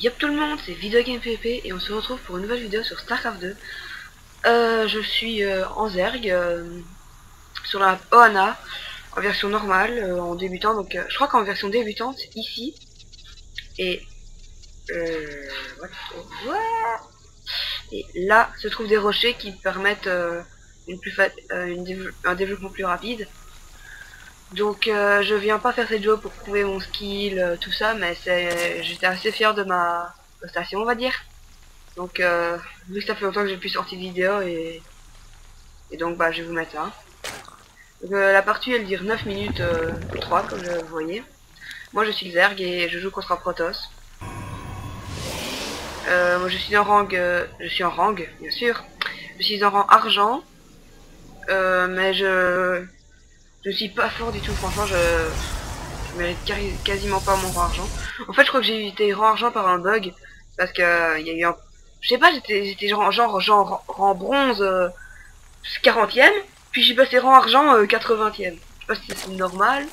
Yop tout le monde, c'est Videogame PP et on se retrouve pour une nouvelle vidéo sur StarCraft 2. Je suis en Zerg, sur la Ohana, en version normale, en débutant. Donc je crois qu'en version débutante, ici, et, et là se trouvent des rochers qui permettent un développement plus rapide. Donc je viens pas faire cette vidéo pour prouver mon skill, tout ça, mais j'étais assez fier de ma prestation, on va dire. Donc vu que ça fait longtemps que j'ai plus sorti de vidéo et donc bah je vais vous mettre ça. Donc, la partie elle dure 9 minutes 3 comme vous voyez. Moi je suis le Zerg et je joue contre un Protoss. Moi je suis en rang bien sûr. Je suis en rang argent. Mais je suis pas fort du tout, franchement je mérite quasiment pas mon rang argent. En fait je crois que j'ai été rang argent par un bug. Parce que il y a eu un. Je sais pas, j'étais genre rang bronze 40e, puis j'ai passé rang argent 80e. Je sais pas si c'est normal.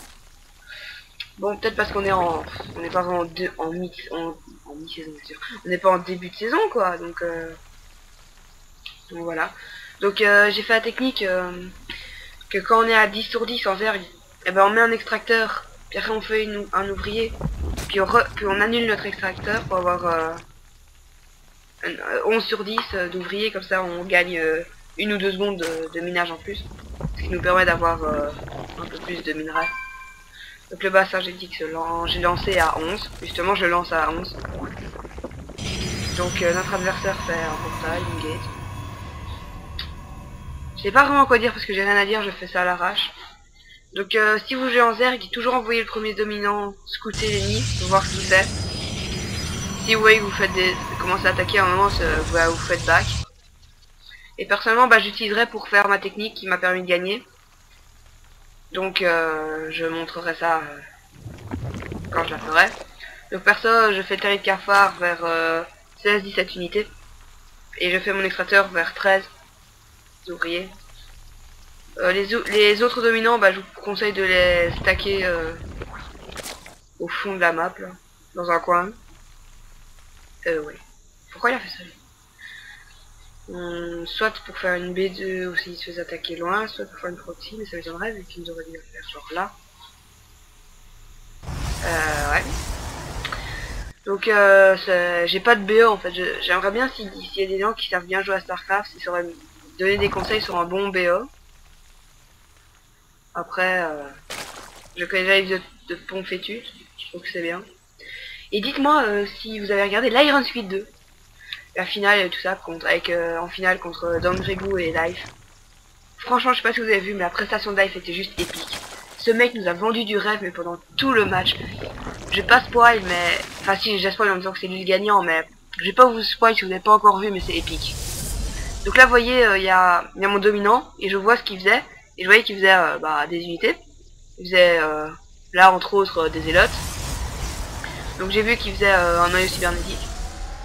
Bon, peut-être parce qu'on est on n'est pas vraiment en mi-saison, bien sûr. On n'est pas en début de saison, quoi. Donc voilà. Donc j'ai fait la technique que quand on est à 10 sur 10 en Zerg, et ben on met un extracteur, puis après on fait un ouvrier, puis on annule notre extracteur pour avoir 11 sur 10 d'ouvriers, comme ça on gagne 1 ou 2 secondes de minage en plus, ce qui nous permet d'avoir un peu plus de minerais. Donc le bassin j'ai dit que j'ai lancé à 11, justement je lance à 11. Donc notre adversaire fait un portail, une gate. Je sais pas vraiment quoi dire parce que j'ai rien à dire, je fais ça à l'arrache. Donc si vous jouez en Zerg, toujours envoyer le premier dominant scouter l'ennemi pour voir ce qu'il fait. Si vous voyez que vous commencez à attaquer à un moment, vous faites back. Et personnellement, bah, j'utiliserai pour faire ma technique qui m'a permis de gagner. Donc je montrerai ça quand je la ferai. Donc perso, je fais le terrier de cafard vers 16-17 unités. Et je fais mon extracteur vers 13 ouvriers. Les autres dominants, bah, je vous conseille de les stacker au fond de la map, là, dans un coin. Ouais. Pourquoi il a fait ça lui? Soit pour faire une B2 ou s'il se faisait attaquer loin, soit pour faire une proxy, mais ça m'étonnerait vu qu'il nous aurait dû le faire genre là. Ouais. Donc j'ai pas de BO en fait. J'aimerais bien s'il y a des gens qui savent bien jouer à StarCraft, s'ils sauraient me donner des conseils sur un bon BO. Après, je connais déjà les vidéos de Ponfétus, je trouve que c'est bien. Et dites-moi si vous avez regardé l'Iron Squid 2. La finale et tout ça, en finale contre Don Gregu et Life. Franchement, je sais pas si vous avez vu, mais la prestation de Life était juste épique. Ce mec nous a vendu du rêve, mais pendant tout le match. Je vais pas spoil, mais... Enfin si, j'ai spoil en disant que c'est lui le gagnant, mais... Je vais pas vous spoil si vous n'avez pas encore vu, mais c'est épique. Donc là, vous voyez, il y a mon dominant, et je vois ce qu'il faisait. Et je voyais qu'il faisait des unités. Il faisait, là, entre autres, des élotes. Donc j'ai vu qu'il faisait un noyau cybernétique.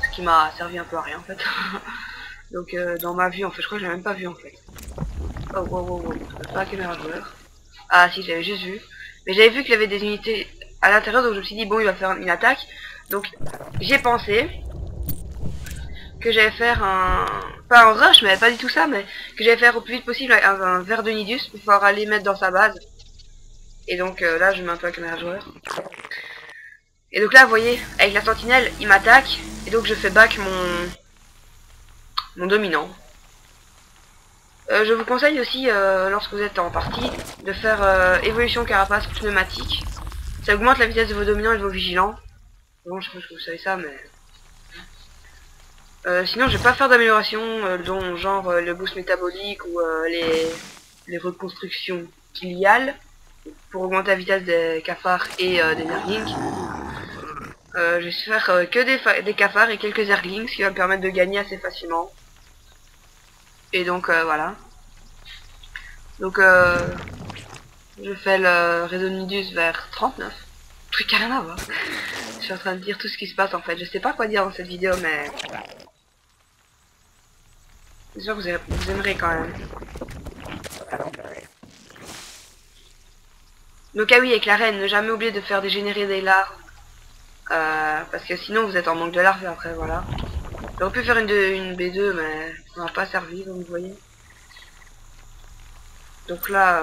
Ce qui m'a servi un peu à rien, en fait. Donc dans ma vue, en fait, je crois que je l'ai même pas vu, en fait. Oh, wow. Pas caméra joueur. Ah si, j'avais juste vu. Mais j'avais vu qu'il avait des unités à l'intérieur, donc je me suis dit, bon, il va faire une attaque. Donc j'ai pensé que j'allais faire pas un rush, mais pas du tout ça, mais que j'allais faire au plus vite possible un verre de Nidus pour pouvoir aller mettre dans sa base. Et donc là, je mets un peu la caméra joueur. Et donc là, vous voyez, avec la sentinelle, il m'attaque. Et donc je fais back mon dominant. Je vous conseille aussi, lorsque vous êtes en partie, de faire évolution carapace pneumatique. Ça augmente la vitesse de vos dominants et de vos vigilants. Bon, je sais pas si vous savez ça, mais... sinon, je vais pas faire d'amélioration, dont genre le boost métabolique ou les reconstructions kiliales, pour augmenter la vitesse des cafards et des zerglings. Je vais faire que des cafards et quelques zerglings, ce qui va me permettre de gagner assez facilement. Et donc, voilà. Donc je fais le réseau Nidus vers 39. Truc à rien à voir. Je suis en train de dire tout ce qui se passe en fait. Je sais pas quoi dire dans cette vidéo, mais j'espère que vous aimerez quand même. Donc ah oui, avec la reine, ne jamais oublier de faire dégénérer des larves Parce que sinon vous êtes en manque de larves après, voilà. J'aurais pu faire une B2, mais ça m'a pas servi, comme vous voyez. Donc là,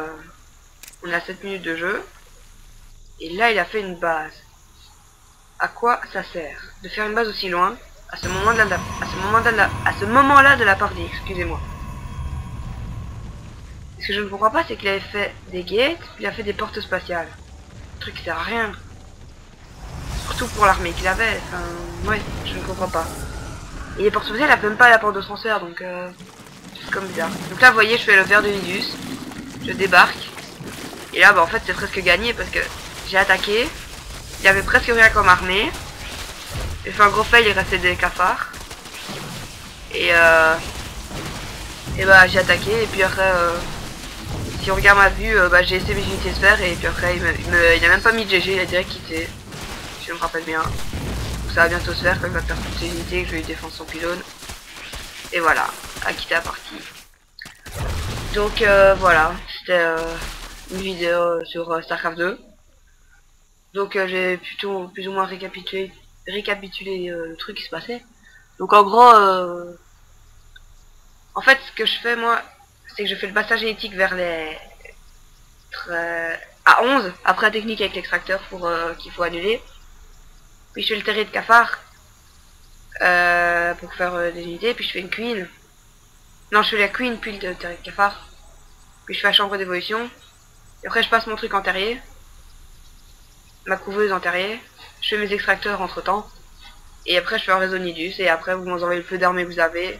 on a 7 minutes de jeu. Et là, il a fait une base. À quoi ça sert de faire une base aussi loin à ce moment-là de la partie, excusez-moi. Ce que je ne comprends pas, c'est qu'il avait fait des gates, puis il a fait des portes spatiales. Le truc qui sert à rien. Surtout pour l'armée qu'il avait. Enfin, ouais, je ne comprends pas. Et les portes spatiales, elles même pas la porte de transfert, donc c'est comme bizarre. Donc là, vous voyez, je fais le verre de Nidus. Je débarque. Et là, bah en fait, c'est presque gagné parce que j'ai attaqué. Il y avait presque rien comme armée. J'ai fait un gros fail, il restait des cafards. Et bah j'ai attaqué et puis après si on regarde ma vue, bah j'ai essayé mes unités de faire et puis après il a même pas mis de GG, il a direct quitté. Si je me rappelle bien. Donc ça va bientôt se faire quand il va faire toutes ses unités, que je vais lui défendre son pylône. Et voilà, a quitté la partie. Donc voilà, c'était une vidéo sur StarCraft 2. Donc j'ai plutôt plus ou moins récapitulé le truc qui se passait. Donc en gros, en fait ce que je fais moi, c'est que je fais le passage génétique vers les à 11 après la technique avec l'extracteur pour qu'il faut annuler. Puis je fais le terré de cafard pour faire des unités. Puis je fais une queen. Non, je fais la queen puis le terré de cafard. Puis je fais la chambre d'évolution. Et après je passe mon truc en terrier. Ma couveuse en terrier. Je fais mes extracteurs entre temps. Et après je fais un réseau Nidus. Et après vous m'envoyez le peu d'armée que vous avez.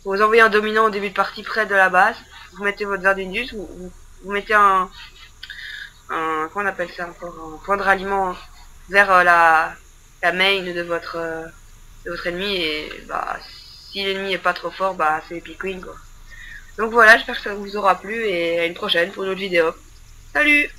Vous envoyez un dominant au début de partie près de la base. Vous mettez votre verre d'Indus. Vous mettez un comment on appelle ça encore, un point de ralliement vers la main de votre ennemi. Et bah si l'ennemi est pas trop fort, bah c'est Epic Queen quoi. Donc voilà, j'espère que ça vous aura plu et à une prochaine pour une autre vidéo. Salut!